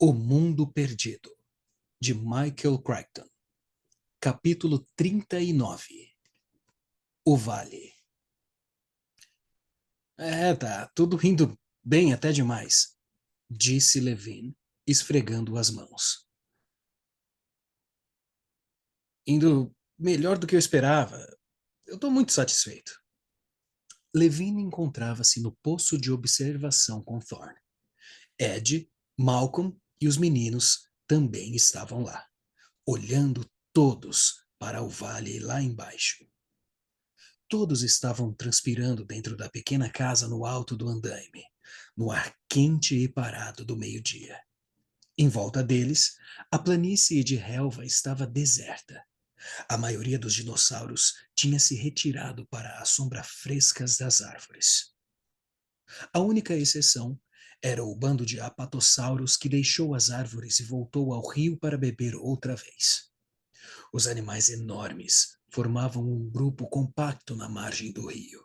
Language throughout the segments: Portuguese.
O Mundo Perdido, de Michael Crichton. Capítulo 39. O Vale. Tá tudo indo bem até demais, disse Levin, esfregando as mãos. Indo melhor do que eu esperava. Eu estou muito satisfeito. Levin encontrava-se no poço de observação com Thorne. Ed, Malcolm e os meninos também estavam lá, olhando todos para o vale lá embaixo. Todos estavam transpirando dentro da pequena casa no alto do andaime, no ar quente e parado do meio-dia. Em volta deles, a planície de relva estava deserta. A maioria dos dinossauros tinha se retirado para a sombra frescas das árvores. A única exceção era o bando de apatossauros que deixou as árvores e voltou ao rio para beber outra vez. Os animais enormes formavam um grupo compacto na margem do rio.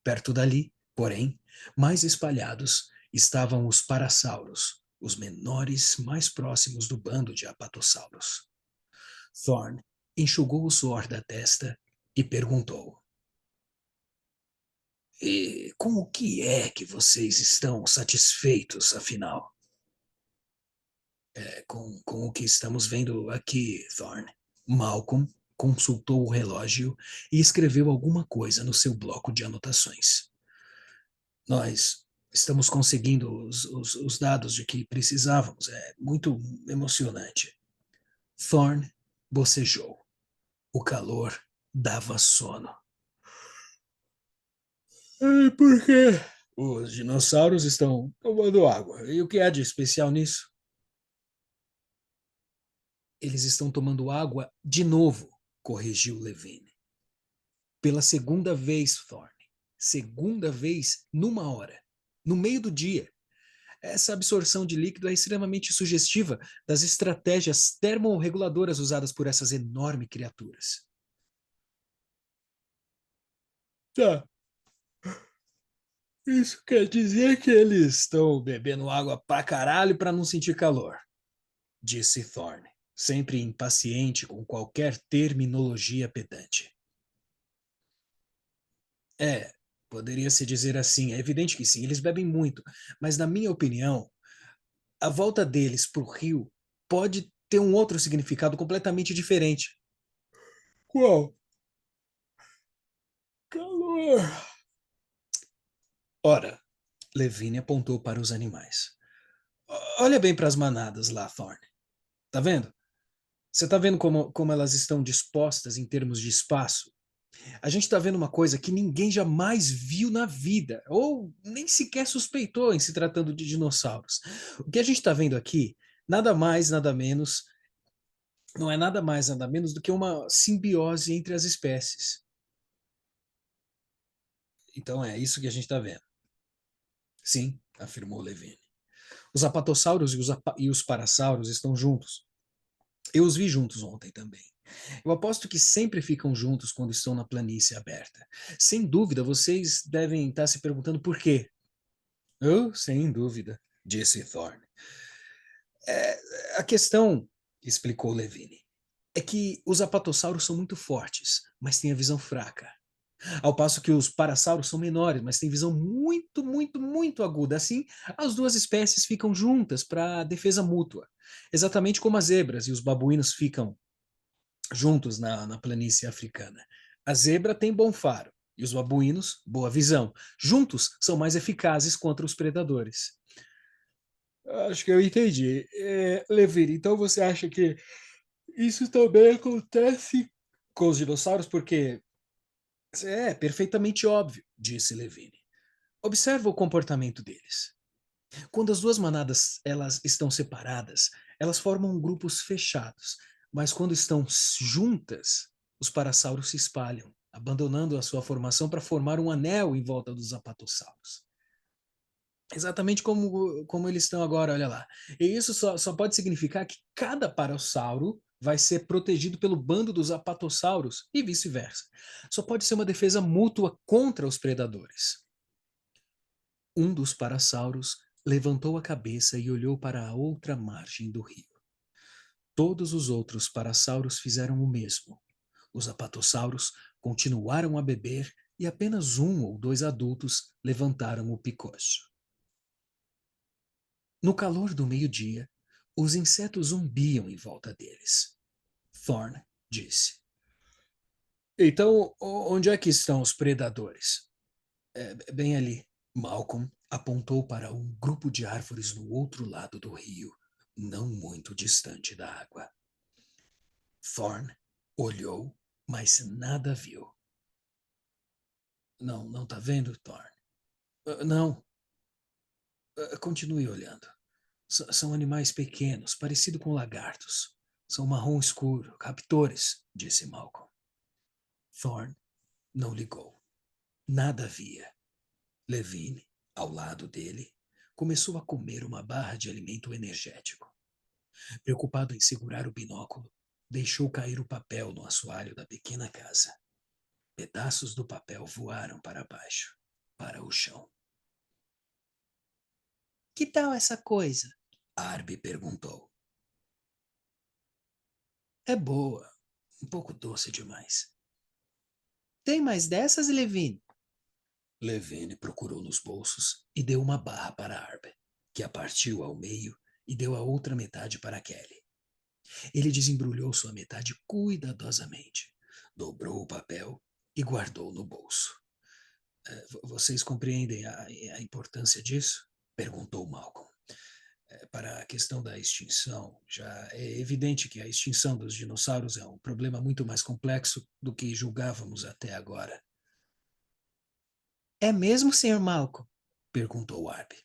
Perto dali, porém, mais espalhados, estavam os parassauros, os menores mais próximos do bando de apatossauros. Thorne enxugou o suor da testa e perguntou: E com o que é que vocês estão satisfeitos, afinal? Com o que estamos vendo aqui, Thorne. Malcolm consultou o relógio e escreveu alguma coisa no seu bloco de anotações. Nós estamos conseguindo os dados de que precisávamos. É muito emocionante. Thorne bocejou. O calor dava sono. Por quê? Os dinossauros estão tomando água. E o que há de especial nisso? Eles estão tomando água de novo, corrigiu Levine. Pela segunda vez, Thorne. Segunda vez numa hora. No meio do dia. Essa absorção de líquido é extremamente sugestiva das estratégias termorreguladoras usadas por essas enormes criaturas. Tá. Isso quer dizer que eles estão bebendo água pra caralho pra não sentir calor, disse Thorne, sempre impaciente com qualquer terminologia pedante. É, poderia se dizer assim. É evidente que sim, eles bebem muito. Mas, na minha opinião, a volta deles para o rio pode ter um outro significado completamente diferente. Qual? Calor. Ora, Levine apontou para os animais. Olha bem para as manadas lá, Thorne. Tá vendo? Você tá vendo como elas estão dispostas em termos de espaço? A gente está vendo uma coisa que ninguém jamais viu na vida, ou nem sequer suspeitou em se tratando de dinossauros. O que a gente está vendo aqui, nada mais, nada menos, não é nada mais, nada menos do que uma simbiose entre as espécies. Então é isso que a gente está vendo. Sim, afirmou Levine. Os apatossauros e os parassauros estão juntos. Eu os vi juntos ontem também. Eu aposto que sempre ficam juntos quando estão na planície aberta. Sem dúvida, vocês devem estar se perguntando por quê. Oh, sem dúvida, disse Thorne. A questão, explicou Levine, é que os apatossauros são muito fortes, mas têm a visão fraca. Ao passo que os parassauros são menores, mas têm visão muito, muito, muito aguda. Assim, as duas espécies ficam juntas para defesa mútua. Exatamente como as zebras e os babuínos ficam juntos na planície africana. A zebra tem bom faro e os babuínos, boa visão. Juntos, são mais eficazes contra os predadores. Acho que eu entendi. Levine, então você acha que isso também acontece com os dinossauros? Porque é perfeitamente óbvio, disse Levine. Observa o comportamento deles. Quando as duas manadas elas estão separadas, elas formam grupos fechados, mas quando estão juntas, os parassauros se espalham, abandonando a sua formação para formar um anel em volta dos apatossauros. Exatamente como eles estão agora, olha lá. E isso só pode significar que cada parassauro vai ser protegido pelo bando dos apatossauros e vice-versa. Só pode ser uma defesa mútua contra os predadores. Um dos parassauros levantou a cabeça e olhou para a outra margem do rio. Todos os outros parassauros fizeram o mesmo. Os apatossauros continuaram a beber e apenas um ou dois adultos levantaram o picocho. No calor do meio-dia, os insetos zumbiam em volta deles. Thorne disse: Então, onde é que estão os predadores? Bem ali. Malcolm apontou para um grupo de árvores no outro lado do rio, não muito distante da água. Thorne olhou, mas nada viu. Não, não tá vendo, Thorne? Não. Continue olhando. São animais pequenos, parecidos com lagartos. São marrom escuro, raptores, disse Malcolm. Thorne não ligou. Nada via. Levine, ao lado dele, começou a comer uma barra de alimento energético. Preocupado em segurar o binóculo, deixou cair o papel no assoalho da pequena casa. Pedaços do papel voaram para baixo, para o chão. Que tal essa coisa? Arby perguntou. É boa, um pouco doce demais. Tem mais dessas, Levine? Levine procurou nos bolsos e deu uma barra para Arby, que a partiu ao meio e deu a outra metade para Kelly. Ele desembrulhou sua metade cuidadosamente, dobrou o papel e guardou no bolso. Vocês compreendem a importância disso? Perguntou Malcolm. Para a questão da extinção, já é evidente que a extinção dos dinossauros é um problema muito mais complexo do que julgávamos até agora. É mesmo, Sr. Malcolm? Perguntou Arby.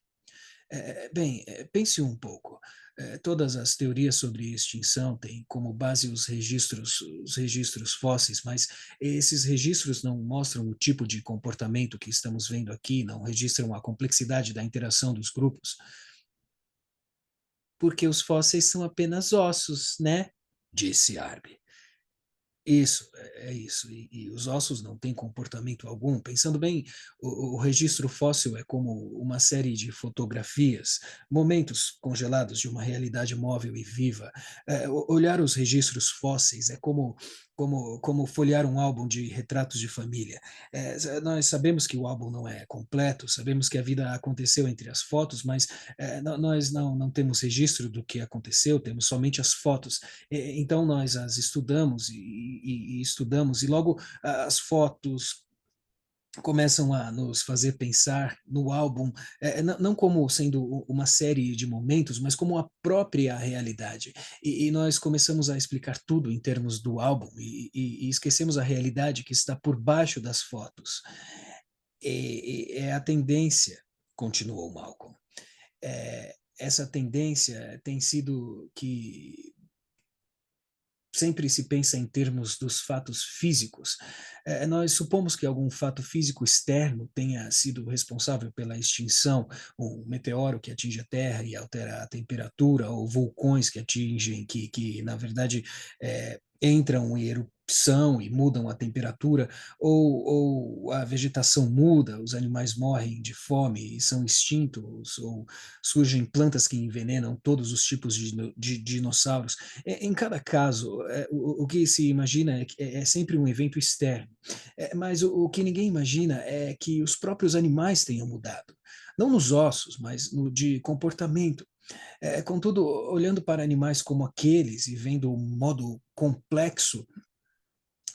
Bem, pense um pouco. Todas as teorias sobre extinção têm como base os registros fósseis, mas esses registros não mostram o tipo de comportamento que estamos vendo aqui, não registram a complexidade da interação dos grupos. Porque os fósseis são apenas ossos, né? Disse Arby. Isso, é isso. E os ossos não têm comportamento algum. Pensando bem, o registro fóssil é como uma série de fotografias, momentos congelados de uma realidade móvel e viva. Olhar os registros fósseis é como folhear um álbum de retratos de família. Nós sabemos que o álbum não é completo, sabemos que a vida aconteceu entre as fotos, mas nós não temos registro do que aconteceu, temos somente as fotos. Então nós as estudamos e estudamos, e logo as fotos começam a nos fazer pensar no álbum, não como sendo uma série de momentos, mas como a própria realidade. E nós começamos a explicar tudo em termos do álbum e esquecemos a realidade que está por baixo das fotos. É a tendência, continuou Malcolm. Essa tendência tem sido que sempre se pensa em termos dos fatos físicos. Nós supomos que algum fato físico externo tenha sido responsável pela extinção, um meteoro que atinge a Terra e altera a temperatura, ou vulcões que atingem, que na verdade entram em erupção e mudam a temperatura, ou a vegetação muda, os animais morrem de fome e são extintos, ou surgem plantas que envenenam todos os tipos de dinossauros. Em cada caso, o que se imagina é sempre um evento externo, mas o que ninguém imagina é que os próprios animais tenham mudado. Não nos ossos, mas no de comportamento. Contudo, olhando para animais como aqueles e vendo o modo complexo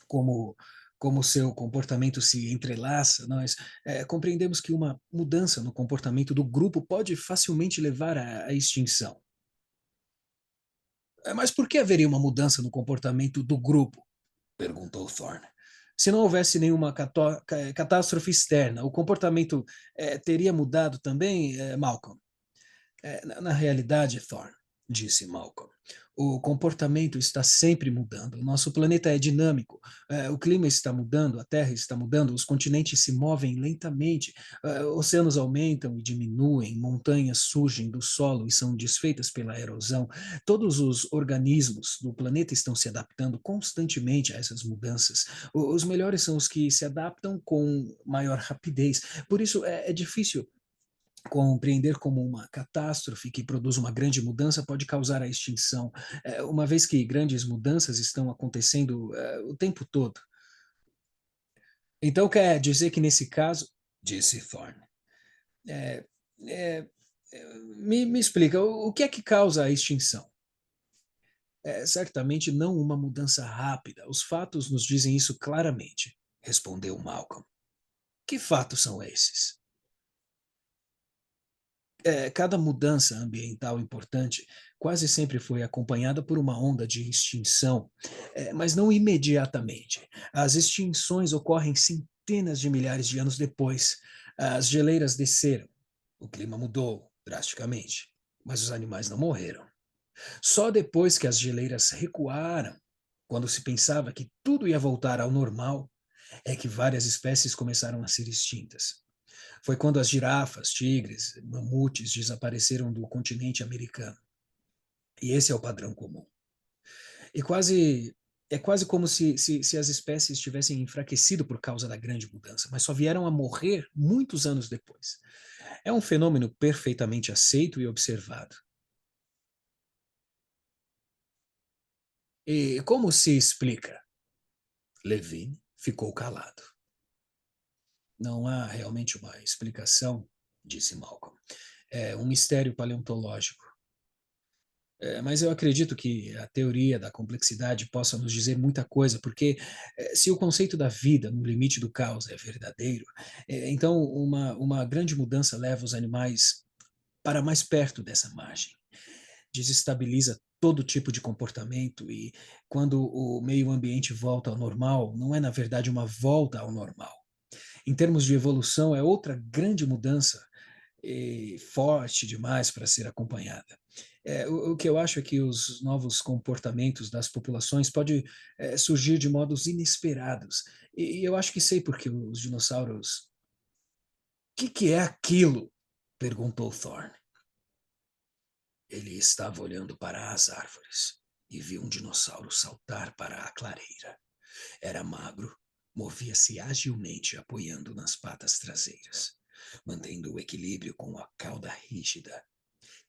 como como seu comportamento se entrelaça, nós compreendemos que uma mudança no comportamento do grupo pode facilmente levar à extinção. Mas por que haveria uma mudança no comportamento do grupo? Perguntou Thorne. Se não houvesse nenhuma catástrofe externa, o comportamento teria mudado também, Malcolm? Na realidade, Thorne, disse Malcolm, o comportamento está sempre mudando. O nosso planeta é dinâmico. O clima está mudando, a Terra está mudando, os continentes se movem lentamente, oceanos aumentam e diminuem, montanhas surgem do solo e são desfeitas pela erosão. Todos os organismos do planeta estão se adaptando constantemente a essas mudanças. Os melhores são os que se adaptam com maior rapidez. Por isso, é difícil Compreender como uma catástrofe que produz uma grande mudança pode causar a extinção, uma vez que grandes mudanças estão acontecendo o tempo todo. Então quer dizer que nesse caso, disse Thorne, é, é, me explica, o que é que causa a extinção? É certamente não uma mudança rápida. Os fatos nos dizem isso claramente, respondeu Malcolm. Que fatos são esses? Cada mudança ambiental importante quase sempre foi acompanhada por uma onda de extinção, mas não imediatamente. As extinções ocorrem centenas de milhares de anos depois. As geleiras desceram, o clima mudou drasticamente, mas os animais não morreram. Só depois que as geleiras recuaram, quando se pensava que tudo ia voltar ao normal, é que várias espécies começaram a ser extintas. Foi quando as girafas, tigres, mamutes desapareceram do continente americano. E esse é o padrão comum. E é quase como se as espécies tivessem enfraquecido por causa da grande mudança, mas só vieram a morrer muitos anos depois. É um fenômeno perfeitamente aceito e observado. E como se explica? Levine ficou calado. Não há realmente uma explicação, disse Malcolm. É um mistério paleontológico. Mas eu acredito que a teoria da complexidade possa nos dizer muita coisa, porque se o conceito da vida no limite do caos é verdadeiro, então uma grande mudança leva os animais para mais perto dessa margem, desestabiliza todo tipo de comportamento e quando o meio ambiente volta ao normal, não é na verdade uma volta ao normal. Em termos de evolução, é outra grande mudança forte demais para ser acompanhada. O que eu acho é que os novos comportamentos das populações podem surgir de modos inesperados. E eu acho que sei porque os dinossauros. Que é aquilo? Perguntou Thorne. Ele estava olhando para as árvores e viu um dinossauro saltar para a clareira. Era magro, movia-se agilmente apoiando nas patas traseiras, mantendo o equilíbrio com a cauda rígida.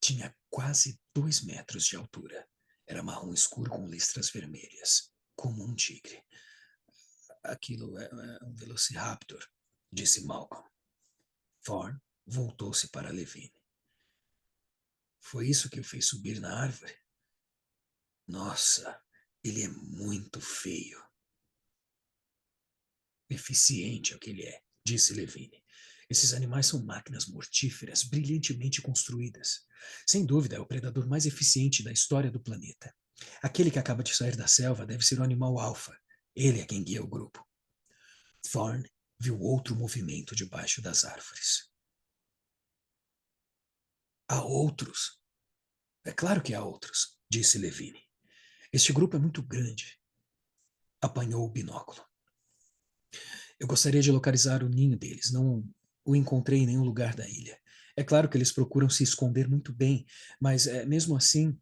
Tinha quase 2 metros de altura. Era marrom escuro com listras vermelhas, como um tigre. Aquilo é um velociraptor, disse Malcolm. Thorne voltou-se para Levine. Foi isso que o fez subir na árvore? Nossa, ele é muito feio. Eficiente é o que ele é, disse Levine. Esses animais são máquinas mortíferas, brilhantemente construídas. Sem dúvida, é o predador mais eficiente da história do planeta. Aquele que acaba de sair da selva deve ser o animal alfa. Ele é quem guia o grupo. Thorne viu outro movimento debaixo das árvores. Há outros. É claro que há outros, disse Levine. Este grupo é muito grande. Apanhou o binóculo. Eu gostaria de localizar o ninho deles. Não o encontrei em nenhum lugar da ilha. É claro que eles procuram se esconder muito bem, mas mesmo assim,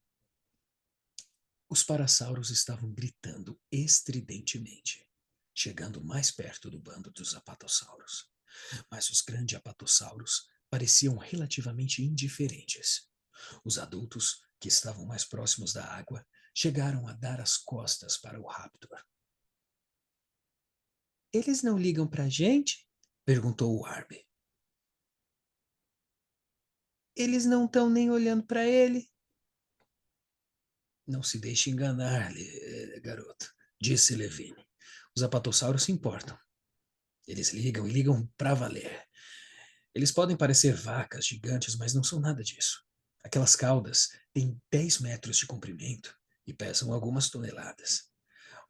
os parassauros estavam gritando estridentemente, chegando mais perto do bando dos apatossauros. Mas os grandes apatossauros pareciam relativamente indiferentes. Os adultos, que estavam mais próximos da água, chegaram a dar as costas para o raptor. Eles não ligam para a gente? Perguntou o Arby. Eles não estão nem olhando para ele. Não se deixe enganar, garoto, disse Levine. Os apatossauros se importam. Eles ligam e ligam para valer. Eles podem parecer vacas gigantes, mas não são nada disso. Aquelas caudas têm 10 metros de comprimento e pesam algumas toneladas.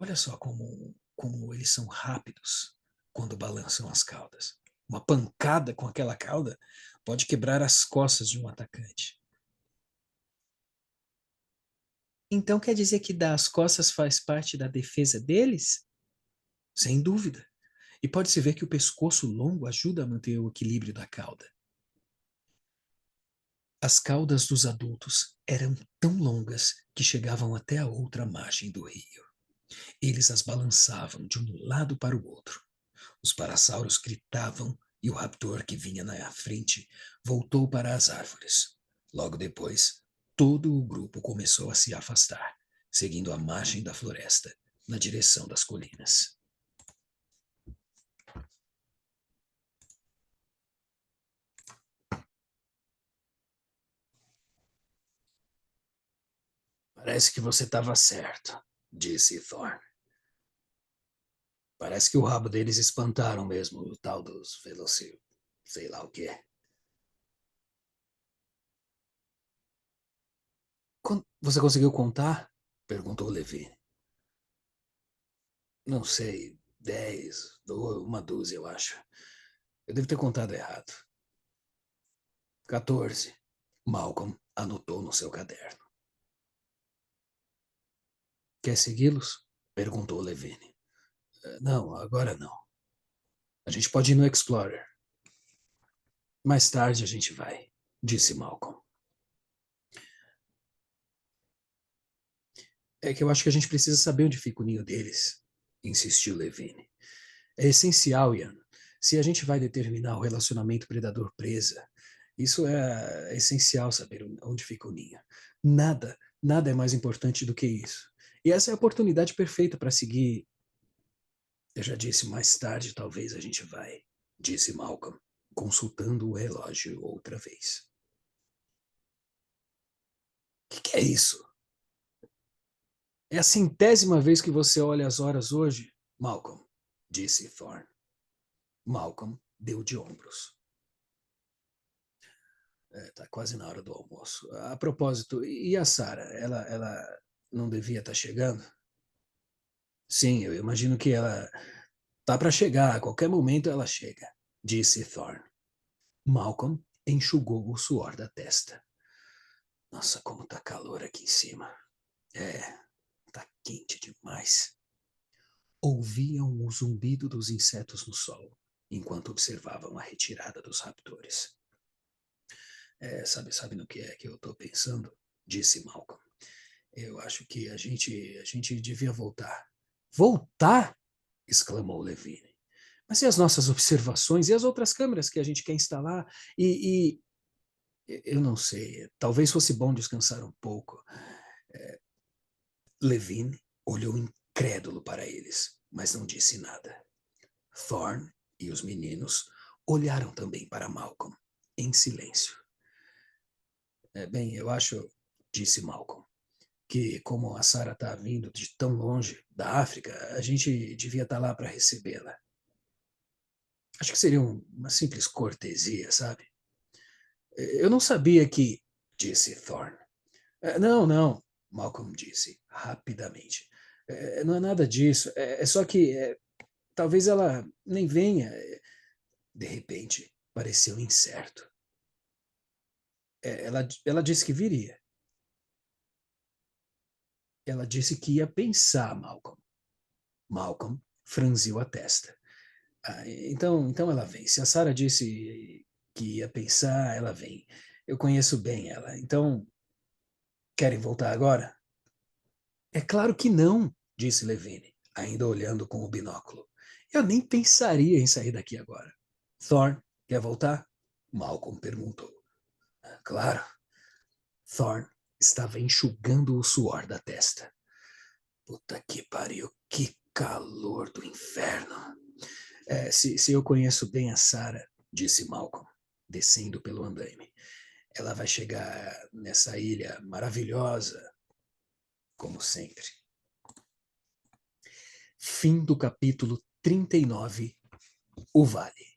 Olha só como eles são rápidos quando balançam as caudas. Uma pancada com aquela cauda pode quebrar as costas de um atacante. Então quer dizer que dar as costas faz parte da defesa deles? Sem dúvida. E pode-se ver que o pescoço longo ajuda a manter o equilíbrio da cauda. As caudas dos adultos eram tão longas que chegavam até a outra margem do rio. Eles as balançavam de um lado para o outro. Os parassauros gritavam e o raptor que vinha na frente voltou para as árvores. Logo depois, todo o grupo começou a se afastar, seguindo a margem da floresta, na direção das colinas. Parece que você estava certo, disse Thorn. Parece que o rabo deles espantaram mesmo o tal dos Velocil... sei lá o quê. Você conseguiu contar? Perguntou Levi. Não sei, 10, uma dúzia, eu acho. Eu devo ter contado errado. 14. Malcolm anotou no seu caderno. Quer segui-los? Perguntou Levine. Não, agora não. A gente pode ir no Explorer. Mais tarde a gente vai, disse Malcolm. É que eu acho que a gente precisa saber onde fica o ninho deles, insistiu Levine. É essencial, Ian. Se a gente vai determinar o relacionamento predador-presa, isso é essencial saber onde fica o ninho. Nada é mais importante do que isso. E essa é a oportunidade perfeita para seguir. Eu já disse, mais tarde talvez a gente vai, disse Malcolm, consultando o relógio outra vez. O que é isso? É a 100ª vez que você olha as horas hoje, Malcolm, disse Thorn. Malcolm deu de ombros. Tá quase na hora do almoço. A propósito, e a Sarah? Ela não devia estar chegando? Sim, eu imagino que ela tá para chegar. A qualquer momento ela chega, disse Thorn. Malcolm enxugou o suor da testa. Nossa, como tá calor aqui em cima. É, tá quente demais. Ouviam o zumbido dos insetos no sol, enquanto observavam a retirada dos raptores. Sabe no que é que eu estou pensando? Disse Malcolm. Eu acho que a gente devia voltar. Voltar? Exclamou Levine. Mas e as nossas observações e as outras câmeras que a gente quer instalar? Eu não sei, talvez fosse bom descansar um pouco. Levine olhou incrédulo para eles, mas não disse nada. Thorn e os meninos olharam também para Malcolm, em silêncio. Bem, eu acho, disse Malcolm, que como a Sarah está vindo de tão longe, da África, a gente devia estar lá para recebê-la. Acho que seria uma simples cortesia, sabe? Eu não sabia que, disse Thorn. Não, Malcolm disse rapidamente. Não é nada disso. É só que talvez ela nem venha. De repente, pareceu incerto. Ela disse que viria. Ela disse que ia pensar, Malcolm. Malcolm franziu a testa. Então ela vem. Se a Sarah disse que ia pensar, ela vem. Eu conheço bem ela. Então, querem voltar agora? É claro que não, disse Levine, ainda olhando com o binóculo. Eu nem pensaria em sair daqui agora. Thorn, quer voltar? Malcolm perguntou. Claro. Thorn estava enxugando o suor da testa. Puta que pariu, que calor do inferno. Se eu conheço bem a Sarah, disse Malcolm, descendo pelo andaime, ela vai chegar nessa ilha maravilhosa, como sempre. Fim do capítulo 39, O Vale.